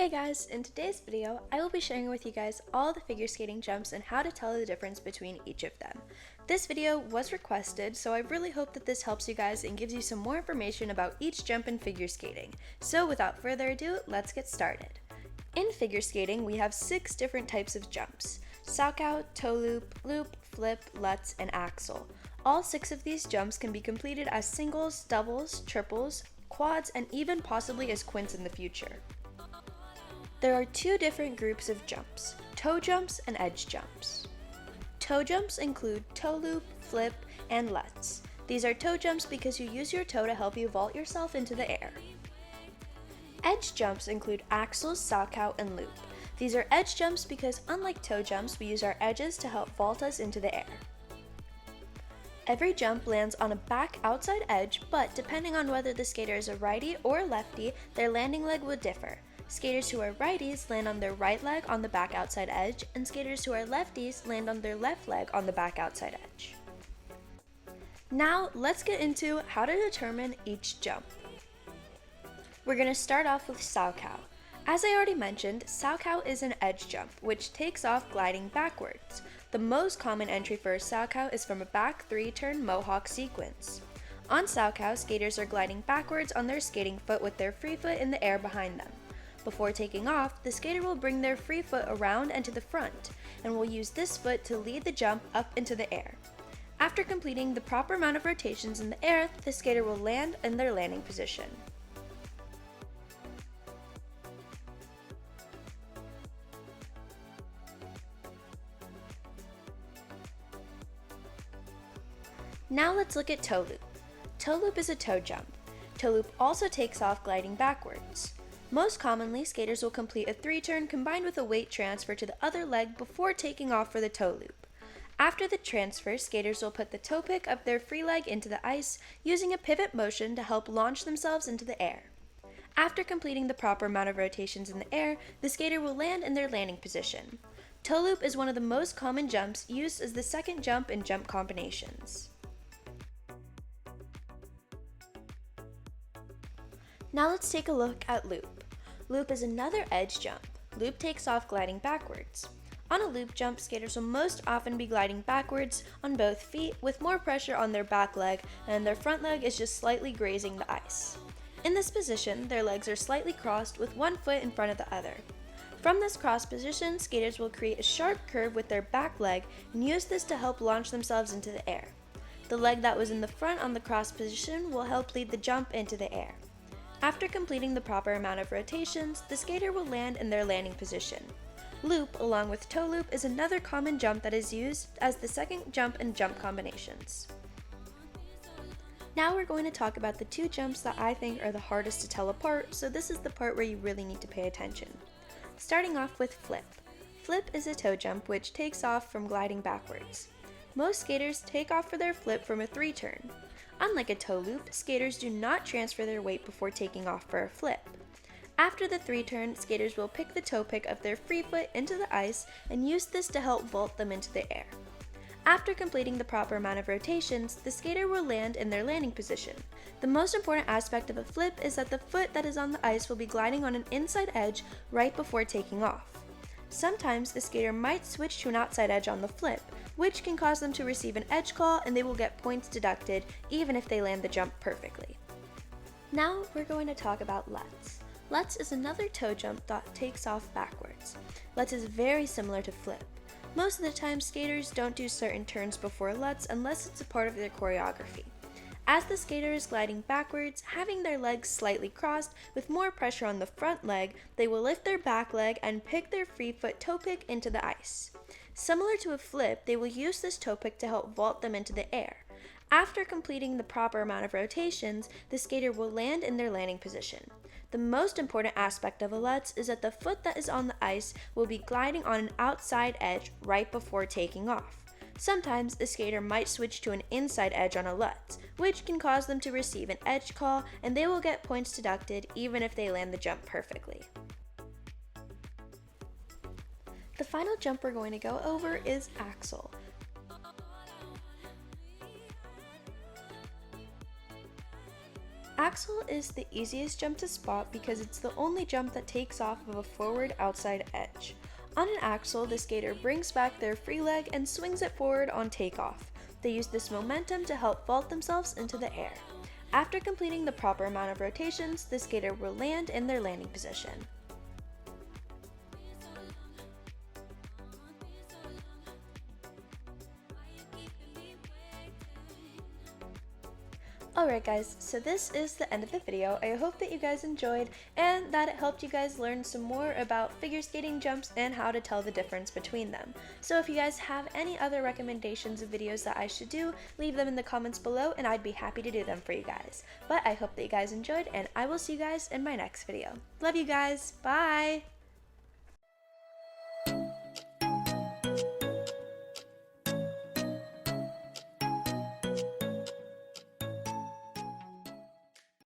Hey guys, in today's video, I will be sharing with you guys all the figure skating jumps and how to tell the difference between each of them. This video was requested, so I really hope that this helps you guys and gives you some more information about each jump in figure skating. So without further ado, let's get started. In figure skating, we have 6 different types of jumps: Salchow, toe loop, loop, flip, Lutz, and Axel. All 6 of these jumps can be completed as singles, doubles, triples, quads, and even possibly as quints in the future. There are 2 different groups of jumps: toe jumps and edge jumps. Toe jumps include toe loop, flip, and Lutz. These are toe jumps because you use your toe to help you vault yourself into the air. Edge jumps include axels, salchow, and loop. These are edge jumps because unlike toe jumps, we use our edges to help vault us into the air. Every jump lands on a back outside edge, but depending on whether the skater is a righty or a lefty, their landing leg will differ. Skaters who are righties land on their right leg on the back outside edge, and skaters who are lefties land on their left leg on the back outside edge. Now, let's get into how to determine each jump. We're going to start off with Salchow. As I already mentioned, Salchow is an edge jump, which takes off gliding backwards. The most common entry for a Salchow is from a back 3-turn mohawk sequence. On Salchow, skaters are gliding backwards on their skating foot with their free foot in the air behind them. Before taking off, the skater will bring their free foot around and to the front, and will use this foot to lead the jump up into the air. After completing the proper amount of rotations in the air, the skater will land in their landing position. Now let's look at toe loop. Toe loop is a toe jump. Toe loop also takes off gliding backwards. Most commonly, skaters will complete a 3-turn combined with a weight transfer to the other leg before taking off for the toe loop. After the transfer, skaters will put the toe pick of their free leg into the ice using a pivot motion to help launch themselves into the air. After completing the proper amount of rotations in the air, the skater will land in their landing position. Toe loop is one of the most common jumps used as the second jump in jump combinations. Now let's take a look at loop. Loop is another edge jump. Loop takes off gliding backwards. On a loop jump, skaters will most often be gliding backwards on both feet with more pressure on their back leg, and their front leg is just slightly grazing the ice. In this position, their legs are slightly crossed with one foot in front of the other. From this cross position, skaters will create a sharp curve with their back leg and use this to help launch themselves into the air. The leg that was in the front on the cross position will help lead the jump into the air. After completing the proper amount of rotations, the skater will land in their landing position. Loop, along with toe loop, is another common jump that is used as the second jump in jump combinations. Now we're going to talk about the 2 jumps that I think are the hardest to tell apart, so this is the part where you really need to pay attention. Starting off with flip. Flip is a toe jump which takes off from gliding backwards. Most skaters take off for their flip from a 3-turn. Unlike a toe loop, skaters do not transfer their weight before taking off for a flip. After the 3-turn, skaters will pick the toe pick of their free foot into the ice and use this to help vault them into the air. After completing the proper amount of rotations, the skater will land in their landing position. The most important aspect of a flip is that the foot that is on the ice will be gliding on an inside edge right before taking off. Sometimes the skater might switch to an outside edge on the flip, which can cause them to receive an edge call and they will get points deducted even if they land the jump perfectly. Now we're going to talk about Lutz. Lutz is another toe jump that takes off backwards. Lutz is very similar to flip. Most of the time, skaters don't do certain turns before Lutz unless it's a part of their choreography. As the skater is gliding backwards, having their legs slightly crossed with more pressure on the front leg, they will lift their back leg and pick their free foot toe pick into the ice. Similar to a flip, they will use this toe pick to help vault them into the air. After completing the proper amount of rotations, the skater will land in their landing position. The most important aspect of a Lutz is that the foot that is on the ice will be gliding on an outside edge right before taking off. Sometimes the skater might switch to an inside edge on a Lutz, which can cause them to receive an edge call and they will get points deducted even if they land the jump perfectly. The final jump we're going to go over is Axel. Axel is the easiest jump to spot because it's the only jump that takes off of a forward outside edge. On an axel, the skater brings back their free leg and swings it forward on takeoff. They use this momentum to help vault themselves into the air. After completing the proper amount of rotations, the skater will land in their landing position. Alright guys, so this is the end of the video. I hope that you guys enjoyed and that it helped you guys learn some more about figure skating jumps and how to tell the difference between them. So if you guys have any other recommendations of videos that I should do, leave them in the comments below and I'd be happy to do them for you guys. But I hope that you guys enjoyed and I will see you guys in my next video. Love you guys, bye!